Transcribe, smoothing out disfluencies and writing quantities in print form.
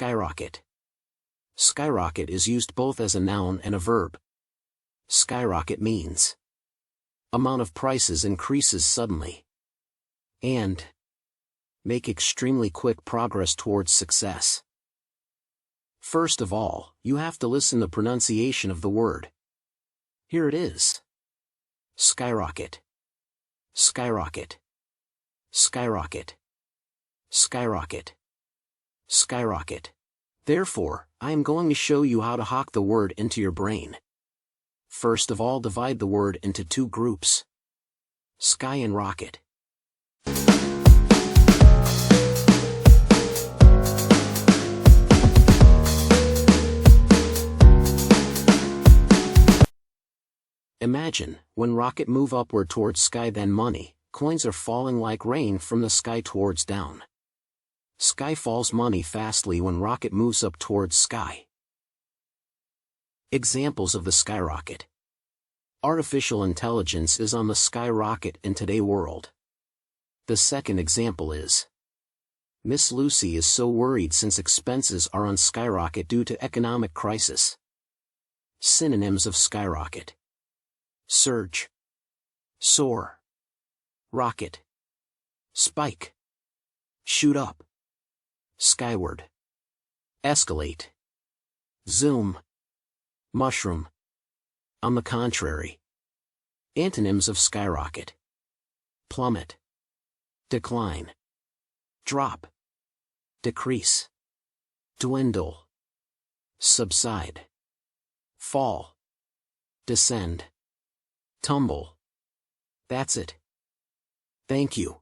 Skyrocket. Skyrocket is used both as a noun and a verb. Skyrocket means amount of prices increases suddenly, and make extremely quick progress towards success. First of all, you have to listen the pronunciation of the word. Here it is. Skyrocket. Skyrocket. Skyrocket. Skyrocket. Skyrocket. Therefore, I am going to show you how to hock the word into your brain. First of all, divide the word into two groups. Sky and rocket. Imagine, when rocket move upward towards sky, then money, coins are falling like rain from the sky towards down. Sky falls money fastly when rocket moves up towards sky. Examples of the skyrocket. Artificial intelligence is on the skyrocket in today's world. The second example is Miss Lucy is so worried since expenses are on skyrocket due to economic crisis. Synonyms of skyrocket: surge, soar, rocket, spike, shoot up, skyward, escalate, zoom, mushroom. On the contrary. Antonyms of skyrocket: plummet, decline, drop, decrease, dwindle, subside, fall, descend, tumble. That's it. Thank you.